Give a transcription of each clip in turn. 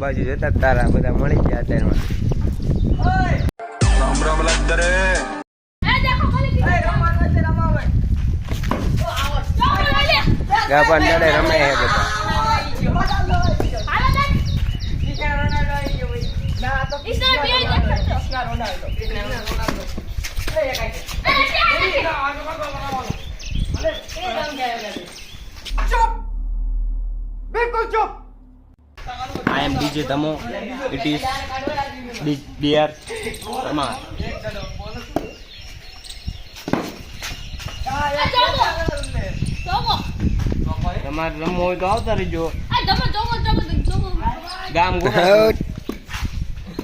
બાજુ જતા તારા બધા મળી ગયા અત્યારમાં. રામ રામ લગદરે ગાપા નડે રમે હે બધા. I am DJ Damo. It is beer. Come on. તમારે રમવું હોય તો આવતા રહેજો. ગામ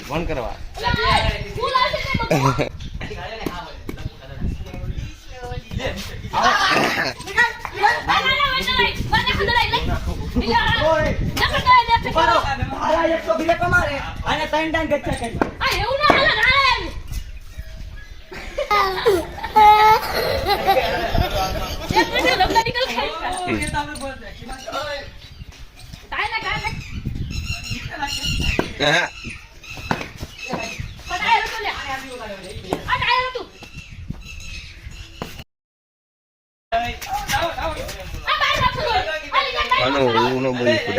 ફોન કરવા.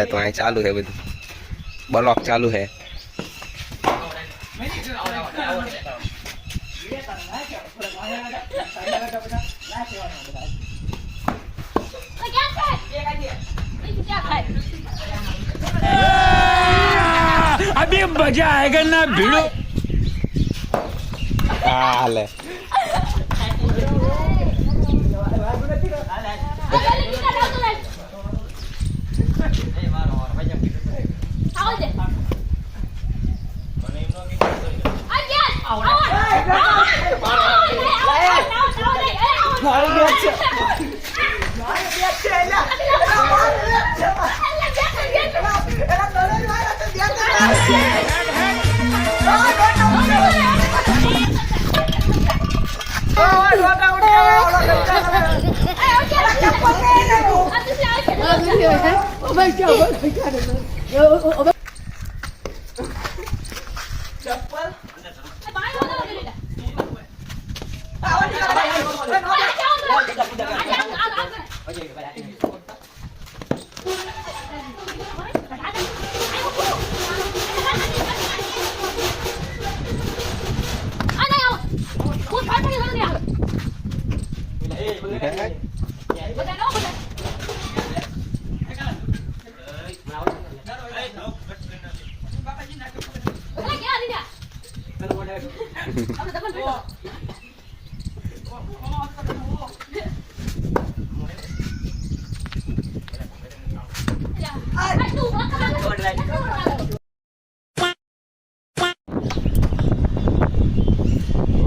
तो चालू है બધું બ્લોક ચાલુ है अभी मजा आएगा ना भिड़ो हाले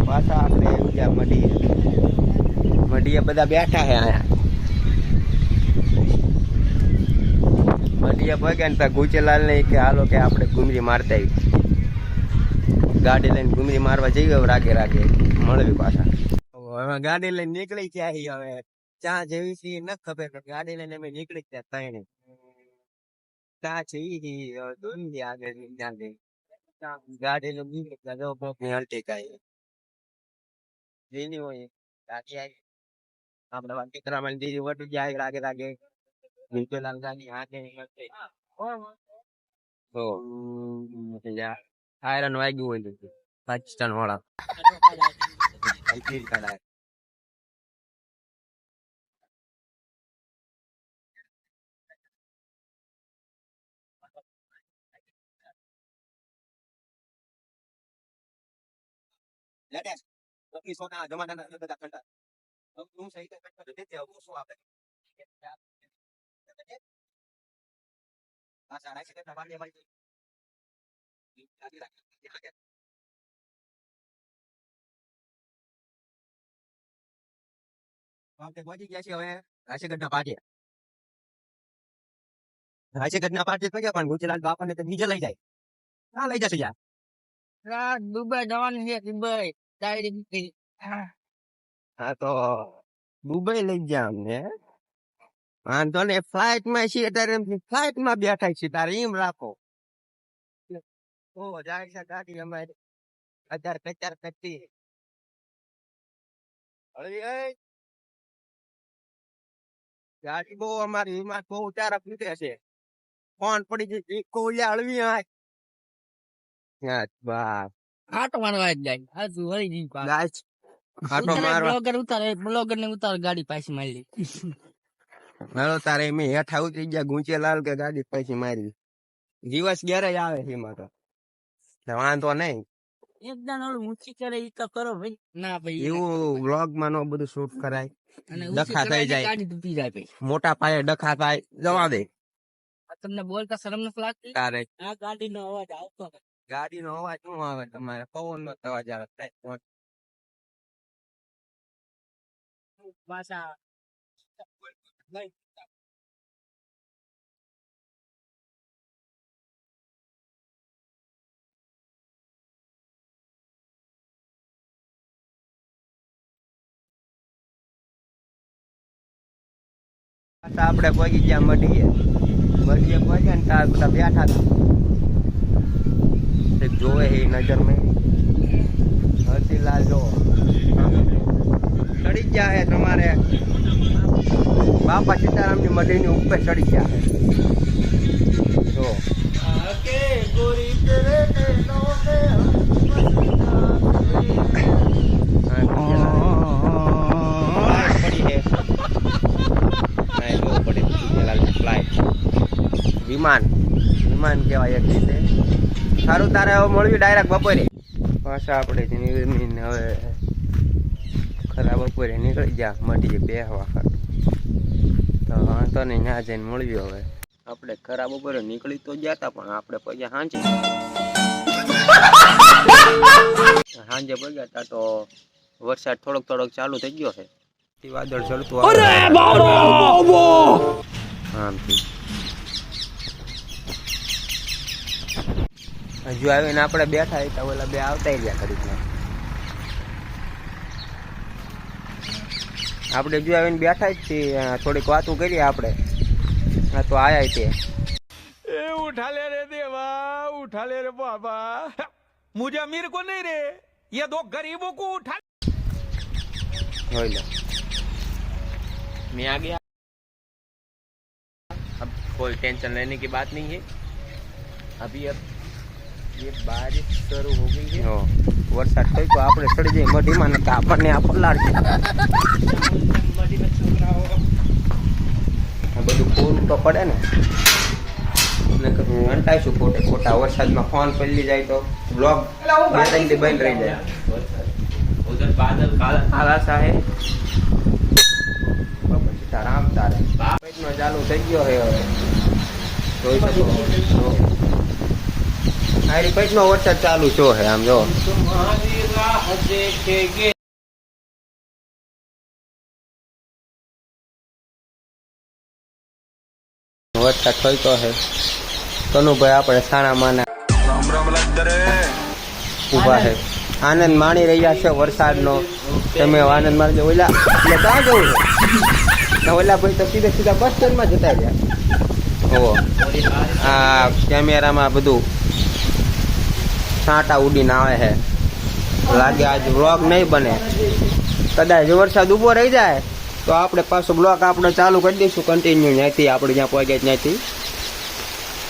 પાછા આપણે ઉજા મઢીએ બધા બેઠા હે આયા મઢીએ ભગ્યા ને ગુચેલાલ ને કે હાલો કે આપણે ઘૂમરી મારતા આવી ગાડી લઈને ઘૂમરી મારવા જઈએ રાગે રાગે મળવી પાછા હવે ગાડી લઈને નીકળી ગયા હવે ચા જેવી છે ન ખબર ગાડી લઈને અમે નીકળી ગયા ત્રણે ચા છે દોરી આગળ ગાડી લઈને નીકળી ગયા હલટી કાઈ જેની હોય ગાડી આવી આપણે વાંકી કરામાં દીધી વટુ જાય રાગે રાગે બિલકુલ લાલગાની હાથે તો આયરન વાગ્યું હોય તો પાકિસ્તાન વાળા પહોંચી ગયા છે હવે રાશીગઢના પાટીએ પણ ગુજરાત બાપાને તો નીચે લઈ જાય હા લઈ જશે યાર દુબઈ જવાનું છે દુબઈ ડાયરેક્ટ હા તો દુબઈ લઈ જા અમને વાંધો ને ફ્લાઇટ માં છીએ અત્યારે ફ્લાઇટ માં બેઠા છીએ તારે એમ રાખો ઓ જાય છે ગાડી અમારી અત્યારે કચાર કરતી હળવી એ ગાડી બહુ અમારી વિમાન બહુ ચારક લીધે છે ફોન પડી ગઈ કોલિયા હળવી બસ આટો મારવા જ જાય હાજુ વળી ગઈ ગાય આટો મારવા બ્લોગર ને ઉતાર ગાડી પાછી મારી લી હાલો તારે મેં હેઠા ઉતરી ગયા ગુંચે લાલ કે ગાડી પછી મારી દિવસ ઘેરે જ આવે છે એમાં તો વાંધો નહીં એકદમ ઓલું ઊંચી કરે ઈ તો કરો ભાઈ ના ભાઈ એવું વ્લોગ માં નો બધું શૂટ કરાય અને ડખા થઈ જાય. ગાડી તૂટી જાય ભાઈ મોટા પાયે ડખા થાય જવા દે આ તમને બોલતા શરમ નથી લાગતી તારે આ ગાડી નો અવાજ આવતો નથી. ગાડી નો અવાજ શું આવે તમારે પવન નો અવાજ આવે પાછા ભાઈ આપડે પગી ગયા મઢીએ પગ્યા ને તાર બધા બેઠા હતા જોવે એ નજર માં હરતીલાલ જો ચડી ગયા હે તમારે બાપા સીતારામ ની મઢી ની ઉપર ચડી ગયા હે જો વિમાન કેવાય એક રીતે સારું તારે હવે મળવી ડાયરેક્ટ બપોરે પાછા આપણે હવે ખરા બપોરે નીકળી ગયા મઢીએ બેહવા તો વાંધો નહીં ના જઈને મળ્યું હવે આપણે ખરા બપોરે નીકળી તો ગયા હતા પણ આપણે પગ્યા સાંજે પગ્યા હતા તો વરસાદ થોડોક ચાલુ થઈ ગયો છે વાદળ ચડતું આમથી હજુ આવીને આપણે બેઠા હતા ઓલા બે આવતા ગયા ખરીદમાં આપણે હજુ આવીને બેઠા જ છીએ થોડીક વાતો કરીએ આપણે હા તો આયા તે उठा ले रे देवा उठा ले रे बाबा मुझे अमीर को नहीं रे ये दो गरीबों को उठा होई लो मैं आ गया अब कोई टेंशन लेने की बात नहीं है अभी अब ये बारिश शुरू हो गई है वरसाद થઈ તો આપણે ચડી જઈએ મઢીમાં ને આપણને આ પલાળશે આ બધું પૂરું તો પડે ને અંટાઈશું ખોટા વરસાદમાં ફોન પલ્લી જાય તો બ્લોગ બંધ રહી જાય ઉધર બાદલ કાલા સા હે બાપા સીતારામ તારે પેટનો ચાલુ થઈ ગયો હે હવે જોઈ શકો આરી પેટનો વરસાદ ચાલુ છો હે આમ જો વરસાદ થઈ તો હે કનુભાઈ આપણે સાણામાં ઉભા છે આનંદ માણી રહ્યા છે વરસાદનો તમે આનંદ માણજો ઓલા એટલે ક્યાં જવું છે ઓલા ભાઈ તો સીધા બસ સ્ટેન્ડમાં જતા રહ્યા ઓહો આ કેમેરામાં બધું છાંટા ઉડીને આવે છે લાગે આજ વ્લોગ નહીં બને કદાચ વરસાદ ઊભો રહી જાય તો આપણે પાછો બ્લોગ આપણે ચાલુ કરી દઈશું કન્ટિન્યુ ત્યાંથી આપણે જ્યાં પહોંચ્યા ત્યાંથી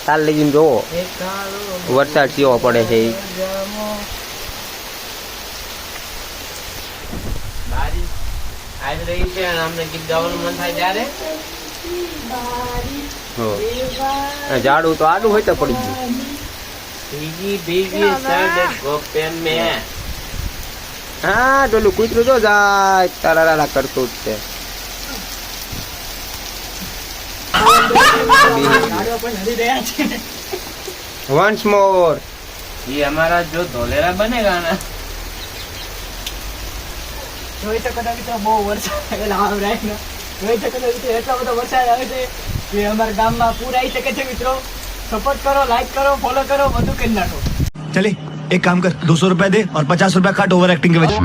કાલ લઈને જોવો વરસાદ કેવો પડે છે ઝાડું તો આડું હોય તો પડી ગયું હા પેલું કૂતરું જો જાય તારા કરતું જ છે वंस मोर ये हमारा जो धोलेरा बनेगा ना જોઈ શકો છો મિત્રો બહુ વરસાદ આવે ને જોઈ શકો છો મિત્રો એટલો બધો વરસાદ આવે છે કે અમારા ગામમાં પૂર આવી શકે છે મિત્રો સપોર્ટ કરો લાઈક કરો ફોલો કરો બધું કરી નાખો चले एक काम कर 200 रुपया दे और 50 रुपया काट ओवर एक्टिंग के वजह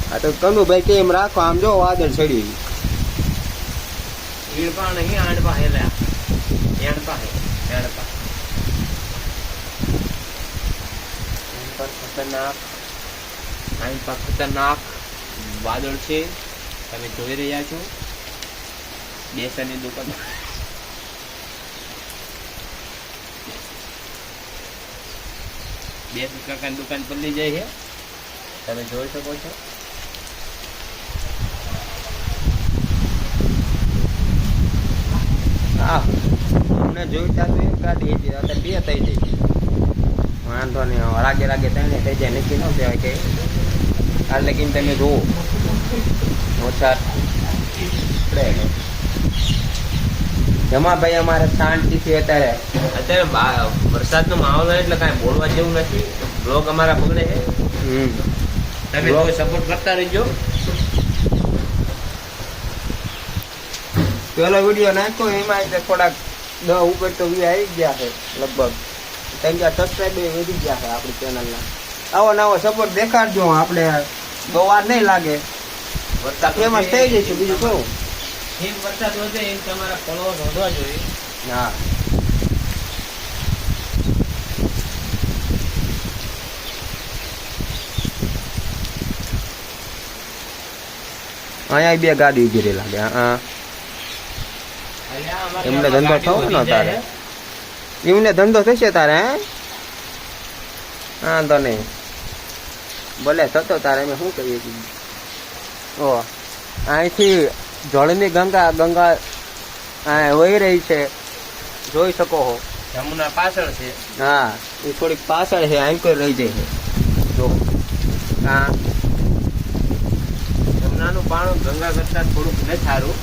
आ तो कनु भाई केम राखो आम जो वादळ छड़ी ईड़पा नहीं आंडपा है ला एणपा है एणपा પર ખતરનાક અહીં પર ખતરનાક વાદળ છે, તમે જોઈ રહ્યા છો. બેસનની દુકાન બે કાકાની દુકાન બદલી જાય છે, તમે જોઈ શકો છો. હા અમને જોયું ત્યાં તો એક ગાડી હતી, અત્યારે બે થઈ જઈ. વાંધો નહીં, રાગે રાગે ત્રણે થઈ જાય, નક્કી ન કહેવાય કે આ લગીને તમે જુઓ વરસાદ પડે. જમાભાઈ અમારે શાંતિથી અત્યારે વરસાદનો માહોલ હોય એટલે કાંઈ બોલવા જેવું નથી. બ્લોગ અમારા બગડે છે, તમે સપોર્ટ કરતા રહેજો. પેલો વિડીયો નાખ્યો એમાં થોડાક 10 ઉપર તો વ્યૂ આવી ગયા છે લગભગ. 3,000 સબસ્ક્રાઈબર વધી ગયા છે આપણી ચેનલના. આવો નવો સપોર્ટ દેખાડજો, આપણે બહુ વાર નહીં લાગે, વરસાદ ફેમસ થઈ જશે. બીજું કહું એમ વરસાદ વધે એમ તમારા ફોલોઅર્સ વધવા જોઈએ. હા અહીંયા બે ગાડી ઉભી રહી લાગે. હા એમને ધંધો થવો ને તારે, એમને ધંધો થશે તારે. હા તો નહીં ભલે થતો તારે, અમે શું કહીએ છીએ. ઓ અહીંથી જળની ગંગા વહી રહી છે, જોઈ શકો છો. જમુના પાછળ છે. હા એ થોડીક પાછળ છે, અહીં કોઈ રહી જાય છે. જો હા જમનાનું પાણી ગંગા કરતા થોડુંક નથી સારું,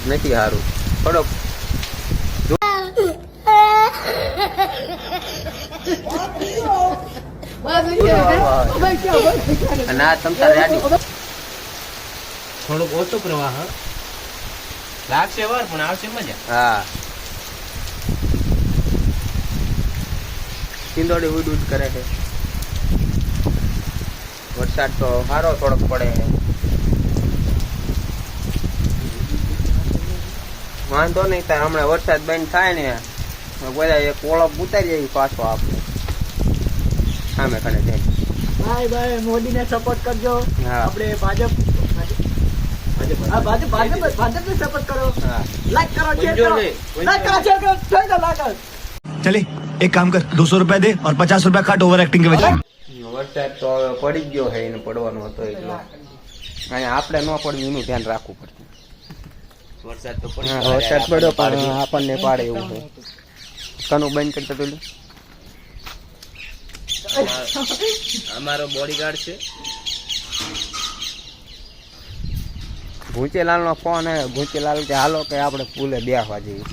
થોડોક થોડુંક ઓછો પ્રવાહ લાગશે વાર પણ આવશે મજા. હા કિંદોડી ઉડ ઉડ કરે છે. વરસાદ તો સારો થોડોક પડે છે, વાંધો નહીં. તાર હમણાં વરસાદ બંધ થાય ને બધા એક ઓળખ ઉતારી જાય પાછો આપણે સામે ખડે જાય. ભાઈ મોદીને સપોર્ટ કરજો. આપણે ભાજપને સપોર્ટ કરો. લાઈક કરો, શેર કરો, चले एक काम कर 200 रुपया दे और 50 रुपया काट ओवर एक्टिंग के वजह. વરસાદ તો હવે પડી ગયો છે, એને પડવાનો હતો એટલો. અહીંયા આપણે ન પડ્યું એનું ધ્યાન રાખવું પડતું. વરસાદ તો વરસાદ પડ્યો પણ આપણને પાડે એવું છે. કનું બંધ કરતા પેલું અમારો બોડીગાર્ડ છે. ભૂચેલાલ નો ફોન આવ્યો. ભૂચેલાલ કે હાલો કે આપણે પુલે બેસવા જઈએ.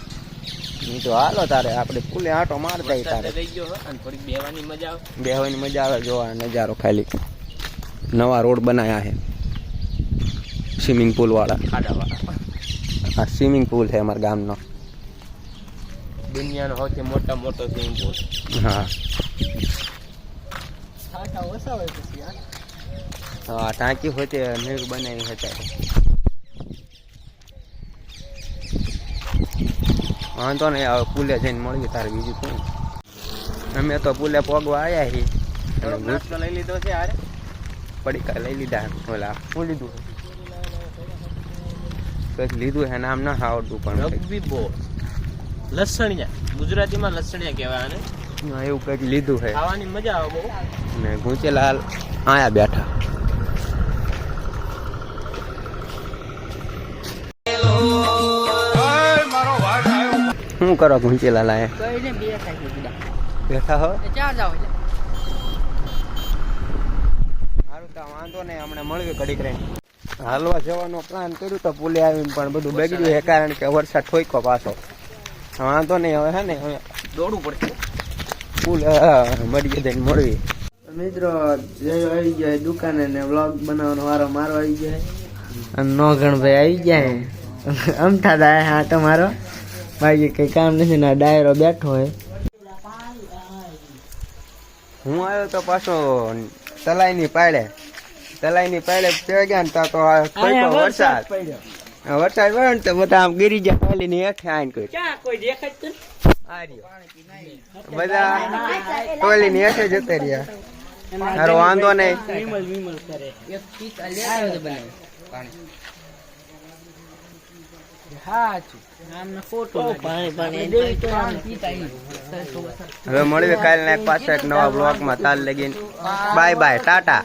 હું તો હાલો તારે આપણે પુલે આંટો મારતા તારે બેહવાની મજા આવે. જોવા નજારો ખાલી નવા રોડ બનાવ્યા છે સ્વિમિંગ પુલ વાળા. આ સ્વિમિંગ પુલ છે અમારા ગામનો, દુનિયાનો સૌથી મોટો સ્વિમિંગ પુલ. હા હા ટાંકી હોય તે નીર બનાવી હતા. વાંધો નહીં, હવે પુલે જઈને મળીએ તારે. બીજું શું, અમે તો પુલે પગવા આવ્યા છીએ. લઈ લીધો છે હારે, પડીકા લઈ લીધા. ઓલા શું લીધું કંઈક લીધું છે, નામ ના આવડતું પણ લસણિયા, ગુજરાતીમાં લસણિયા કહેવાય આને. એવું કંઈક લીધું છે, ખાવાની મજા આવે બહુ. ને ઘૂંચેલાલ આયા બેઠા. શું કરો ઘૂંચેલાલ આયા બેઠા હો? સારું તો વાંધો નહીં, હમણાં મળ્યું ઘડીક રહીને. હાલવા જવાનો પ્લાન કર્યું તો પુલે આવીને પણ બધું બગડ્યું છે, કારણ કે વરસાદ ઠોક્યો પાછો. વાંધો નહીં, હવે હે ને દોડવું પડશે. પુલ મળીએ જઈને મળવી. મિત્રો જય આવી જાય દુકાને ને વ્લોગ બનાવવાનો વારો મારો આવી જાય. નો ગણભાઈ આવી જાય. અમથા દાય હા તમારો બાકી કઈ કામ નથી ને ડાયરો બેઠો હોય. હું આવ્યો તો પાછો તલાઈની પાડે પી ગયા ને તો વરસાદ પડ્યો ને તો બધા આમ ગીરી ગયા પહેલી ની હેઠે આવીને કોઈ બધા ટોલી ની હેઠે જતા રહ્યા. તારો વાંધો નહીં. વિમલ કરે હવે મળીએ કાલના એક પાછા એક નવા બ્લોગમાં. તાલ લગીન બાય બાય ટાટા.